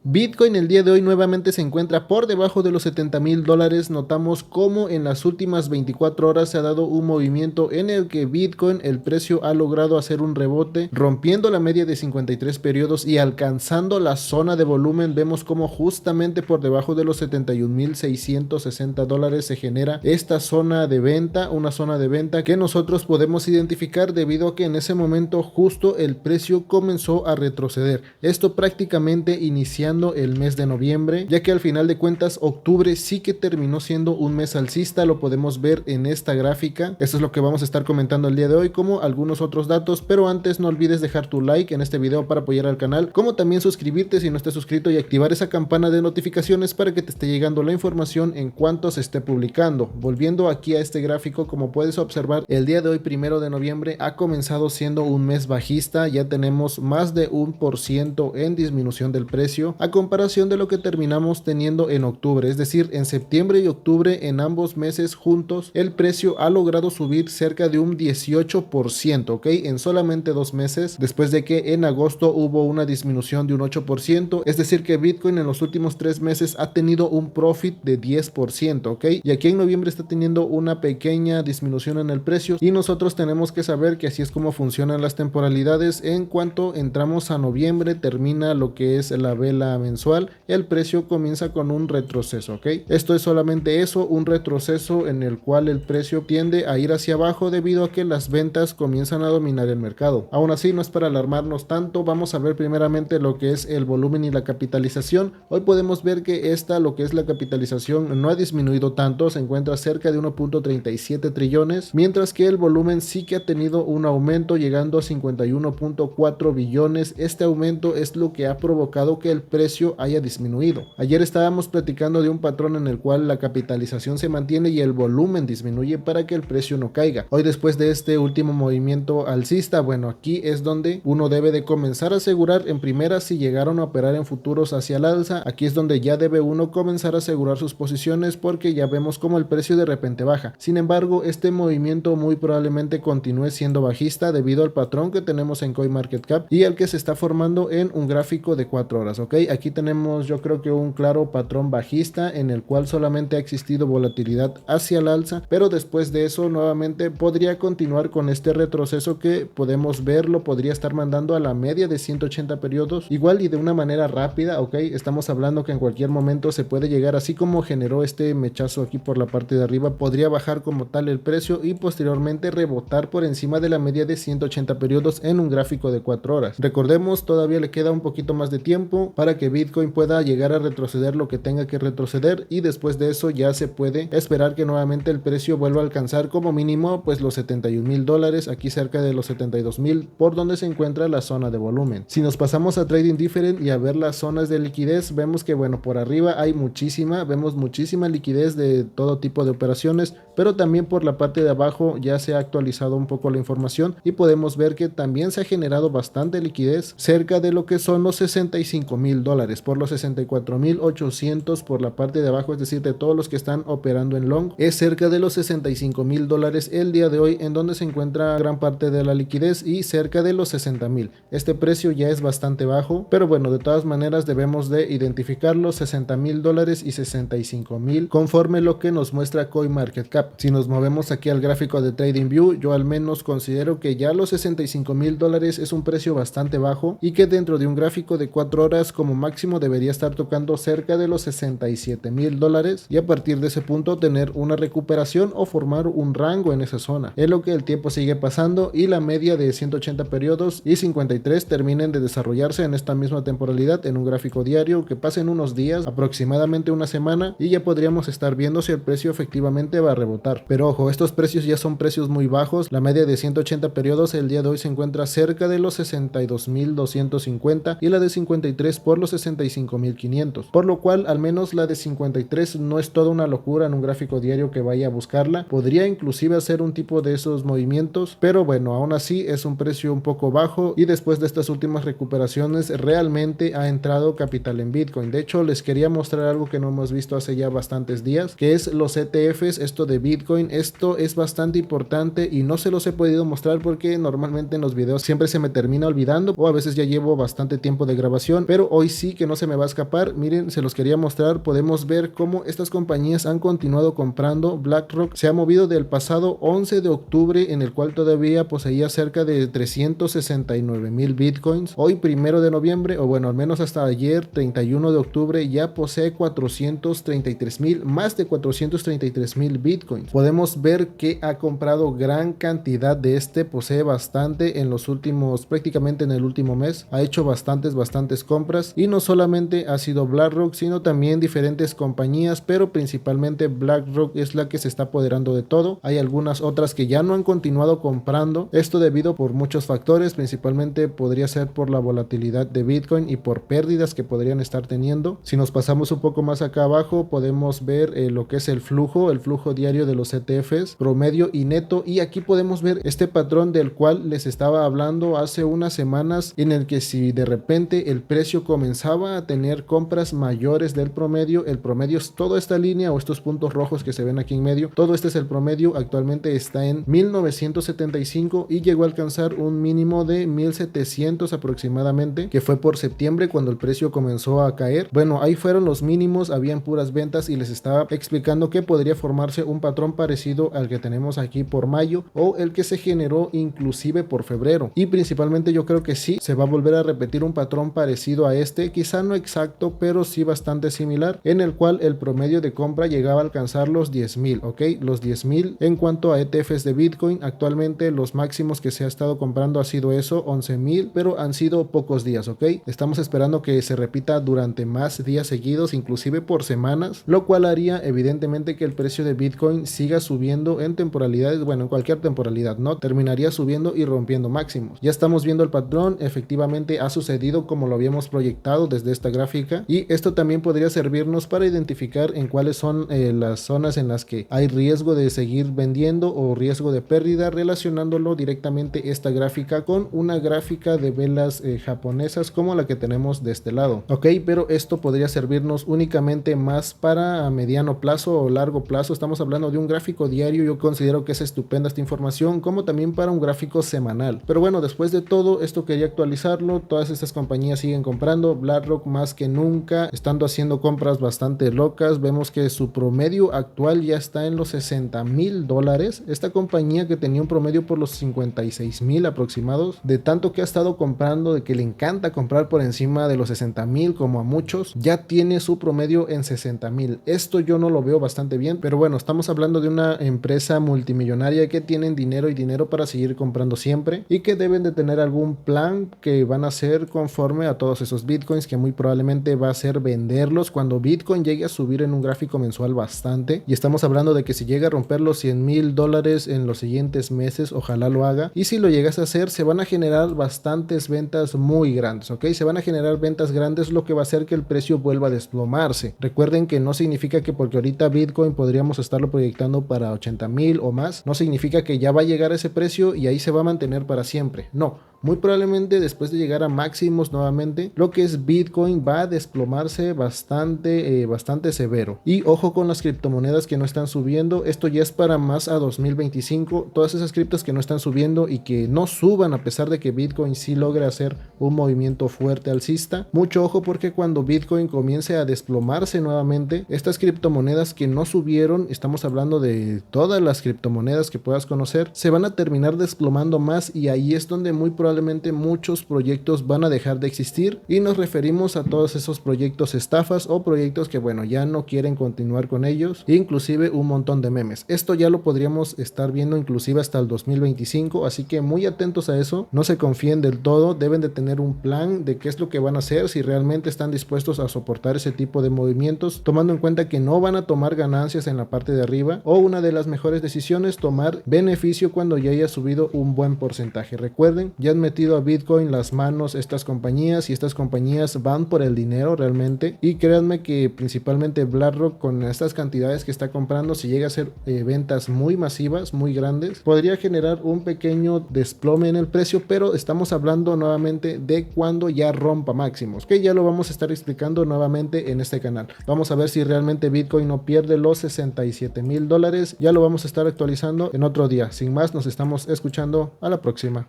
Bitcoin el día de hoy nuevamente se encuentra por debajo de los $70,000. Notamos cómo en las últimas 24 horas se ha dado un movimiento en el que Bitcoin, el precio ha logrado hacer un rebote, rompiendo la media de 53 periodos y alcanzando la zona de volumen. Vemos cómo justamente por debajo de los $71,660 se genera esta zona de venta, una zona de venta que nosotros podemos identificar debido a que en ese momento justo el precio comenzó a retroceder. Esto prácticamente iniciando el mes de noviembre, ya que al final de cuentas octubre sí que terminó siendo un mes alcista. Lo podemos ver en esta gráfica. Esto es lo que vamos a estar comentando el día de hoy, como algunos otros datos, pero antes no olvides dejar tu like en este video para apoyar al canal, como también suscribirte si no estás suscrito y activar esa campana de notificaciones para que te esté llegando la información en cuanto se esté publicando. Volviendo aquí a este gráfico, como puedes observar, el día de hoy, 1 de noviembre, ha comenzado siendo un mes bajista. Ya tenemos más de 1% en disminución del precio a comparación de lo que terminamos teniendo en octubre. Es decir, en septiembre y octubre, en ambos meses juntos, el precio ha logrado subir cerca de un 18%, ¿ok? En solamente 2 meses, después de que en agosto hubo una disminución de un 8%. Es decir, que Bitcoin en los últimos 3 meses ha tenido un profit de 10%, ¿ok? Y aquí en noviembre está teniendo una pequeña disminución en el precio, y nosotros tenemos que saber que así es como funcionan las temporalidades. En cuanto entramos a noviembre, termina lo que es la vela mensual, el precio comienza con un retroceso, ¿ok? Esto es solamente eso, un retroceso en el cual el precio tiende a ir hacia abajo debido a que las ventas comienzan a dominar el mercado. Aún así, no es para alarmarnos tanto. Vamos a ver primeramente lo que es el volumen y la capitalización. Hoy podemos ver que lo que es la capitalización no ha disminuido tanto, se encuentra cerca de 1.37 trillones, mientras que el volumen sí que ha tenido un aumento, llegando a 51.4 billones. Este aumento es lo que ha provocado que el precio haya disminuido. Ayer estábamos platicando de un patrón en el cual la capitalización se mantiene y el volumen disminuye para que el precio no caiga. Hoy, después de este último movimiento alcista, bueno, aquí es donde uno debe de comenzar a asegurar en primera si llegaron a operar en futuros hacia el alza. Aquí es donde ya debe uno comenzar a asegurar sus posiciones, porque ya vemos como el precio de repente baja. Sin embargo, este movimiento muy probablemente continúe siendo bajista debido al patrón que tenemos en CoinMarketCap y el que se está formando en un gráfico de 4 horas, ¿ok? Aquí tenemos, yo creo que un claro patrón bajista en el cual solamente ha existido volatilidad hacia el alza, pero después de eso nuevamente podría continuar con este retroceso que podemos verlo, podría estar mandando a la media de 180 periodos igual y de una manera rápida, ¿ok? Estamos hablando que en cualquier momento se puede llegar, así como generó este mechazo aquí por la parte de arriba, podría bajar como tal el precio y posteriormente rebotar por encima de la media de 180 periodos en un gráfico de 4 horas. Recordemos, todavía le queda un poquito más de tiempo para que Bitcoin pueda llegar a retroceder lo que tenga que retroceder, y después de eso ya se puede esperar que nuevamente el precio vuelva a alcanzar como mínimo pues los $71,000, aquí cerca de los 72,000, por donde se encuentra la zona de volumen. Si nos pasamos a Trading Different y a ver las zonas de liquidez, vemos que bueno, por arriba hay vemos muchísima liquidez de todo tipo de operaciones, pero también por la parte de abajo ya se ha actualizado un poco la información y podemos ver que también se ha generado bastante liquidez cerca de lo que son los $65,000, por los 64,800 por la parte de abajo, es decir, de todos los que están operando en long, es cerca de los $65,000 el día de hoy, en donde se encuentra gran parte de la liquidez, y cerca de los 60,000. Este precio ya es bastante bajo, pero bueno, de todas maneras debemos de identificar los $60,000 y 65,000 conforme lo que nos muestra CoinMarketCap. Si nos movemos aquí al gráfico de TradingView, yo al menos considero que ya los $65,000 es un precio bastante bajo, y que dentro de un gráfico de 4 horas como máximo debería estar tocando cerca de los $67,000, y a partir de ese punto tener una recuperación o formar un rango en esa zona. Es lo que el tiempo sigue pasando y la media de 180 periodos y 53 terminen de desarrollarse en esta misma temporalidad en un gráfico diario, que pasen unos días, aproximadamente una semana, y ya podríamos estar viendo si el precio efectivamente va a rebotar. Pero ojo, estos precios ya son precios muy bajos. La media de 180 periodos el día de hoy se encuentra cerca de los 62,250 y la de 53 por los 65,500, por lo cual al menos la de 53 no es toda una locura en un gráfico diario que vaya a buscarla. Podría inclusive hacer un tipo de esos movimientos, pero bueno, aún así es un precio un poco bajo, y después de estas últimas recuperaciones realmente ha entrado capital en Bitcoin. De hecho, les quería mostrar algo que no hemos visto hace ya bastantes días, que es los ETFs, esto de Bitcoin. Esto es bastante importante y no se los he podido mostrar porque normalmente en los videos siempre se me termina olvidando o a veces ya llevo bastante tiempo de grabación, pero hoy sí que no se me va a escapar. Miren, se los quería mostrar. Podemos ver cómo estas compañías han continuado comprando. BlackRock se ha movido del pasado 11 de octubre, en el cual todavía poseía cerca de 369,000 bitcoins. Hoy 1 de noviembre, o bueno, al menos hasta ayer 31 de octubre, ya posee 433,000, más de 433,000 bitcoins. Podemos ver que ha comprado gran cantidad de posee bastante en los últimos, prácticamente en el último mes. Ha hecho bastantes compras y no solamente ha sido BlackRock, sino también diferentes compañías, pero principalmente BlackRock es la que se está apoderando de todo. Hay algunas otras que ya no han continuado comprando, esto debido por muchos factores, principalmente podría ser por la volatilidad de Bitcoin y por pérdidas que podrían estar teniendo. Si nos pasamos un poco más acá abajo, podemos ver lo que es el flujo diario de los ETFs, promedio y neto, y aquí podemos ver este patrón del cual les estaba hablando hace unas semanas, en el que si de repente el precio comenzaba a tener compras mayores del promedio, el promedio es toda esta línea o estos puntos rojos que se ven aquí en medio, todo este es el promedio. Actualmente está en 1975 y llegó a alcanzar un mínimo de 1700 aproximadamente, que fue por septiembre cuando el precio comenzó a caer. Bueno, ahí fueron los mínimos, habían puras ventas y les estaba explicando que podría formarse un patrón parecido al que tenemos aquí por mayo o el que se generó inclusive por febrero, y principalmente yo creo que sí se va a volver a repetir un patrón parecido a este, quizá no exacto pero sí bastante similar, en el cual el promedio de compra llegaba a alcanzar los 10,000, ok, los 10,000 en cuanto a ETFs de Bitcoin. Actualmente los máximos que se ha estado comprando ha sido eso, 11,000, pero han sido pocos días, ok, estamos esperando que se repita durante más días seguidos, inclusive por semanas, lo cual haría evidentemente que el precio de Bitcoin siga subiendo en temporalidades, bueno, en cualquier temporalidad, ¿no? Terminaría subiendo y rompiendo máximos. Ya estamos viendo el patrón, efectivamente ha sucedido como lo habíamos proyectado desde esta gráfica, y esto también podría servirnos para identificar en cuáles son las zonas en las que hay riesgo de seguir vendiendo o riesgo de pérdida, relacionándolo directamente esta gráfica con una gráfica de velas japonesas como la que tenemos de este lado, ok, pero esto podría servirnos únicamente más para mediano plazo o largo plazo. Estamos hablando de un gráfico diario, yo considero que es estupenda esta información, como también para un gráfico semanal. Pero bueno, después de todo esto quería actualizarlo. Todas estas compañías siguen comprando. BlackRock más que nunca estando haciendo compras bastante locas. Vemos que su promedio actual ya está en los $60,000. Esta compañía que tenía un promedio por los 56,000 aproximados, de tanto que ha estado comprando, de que le encanta comprar por encima de los 60,000 como a muchos, ya tiene su promedio en 60,000. Esto yo no lo veo bastante bien, pero bueno, estamos hablando de una empresa multimillonaria que tienen dinero y dinero para seguir comprando siempre, y que deben de tener algún plan que van a hacer conforme a todos esos bitcoins, que muy probablemente va a ser venderlos cuando Bitcoin llegue a subir en un gráfico mensual bastante, y estamos hablando de que si llega a romper los $100,000 en los siguientes meses, ojalá lo haga, y si lo llegas a hacer se van a generar bastantes ventas muy grandes, ok, se van a generar ventas grandes, lo que va a hacer que el precio vuelva a desplomarse. Recuerden que no significa que porque ahorita Bitcoin podríamos estarlo proyectando para 80,000 o más, no significa que ya va a llegar a ese precio y ahí se va a mantener para siempre, no. Muy probablemente después de llegar a máximos nuevamente, lo que es Bitcoin va a desplomarse bastante severo. Y ojo con las criptomonedas que no están subiendo, esto ya es para más a 2025, todas esas criptos que no están subiendo y que no suban a pesar de que Bitcoin sí logre hacer un movimiento fuerte alcista. Mucho ojo, porque cuando Bitcoin comience a desplomarse nuevamente, estas criptomonedas que no subieron, estamos hablando de todas las criptomonedas que puedas conocer, se van a terminar desplomando más, y ahí es donde muy probablemente muchos proyectos van a dejar de existir, y nos referimos a todos esos proyectos estafas o proyectos que bueno, ya no quieren continuar con ellos, inclusive un montón de memes. Esto ya lo podríamos estar viendo inclusive hasta el 2025, así que muy atentos a eso, no se confíen del todo, deben de tener un plan de qué es lo que van a hacer, si realmente están dispuestos a soportar ese tipo de movimientos, tomando en cuenta que no van a tomar ganancias en la parte de arriba, o una de las mejores decisiones, tomar beneficio cuando ya haya subido un buen porcentaje. Recuerden, ya han metido a Bitcoin las manos estas compañías, y estas compañías van por el dinero realmente. Y créanme que principalmente BlackRock, con estas cantidades que está comprando, si llega a hacer ventas muy masivas, muy grandes, podría generar un pequeño desplome en el precio, pero estamos hablando nuevamente de cuando ya rompa máximos, que ya lo vamos a estar explicando nuevamente en este canal. Vamos a ver si realmente Bitcoin no pierde los $67,000. Ya lo vamos a estar actualizando en otro día. Sin más, nos estamos escuchando a la próxima.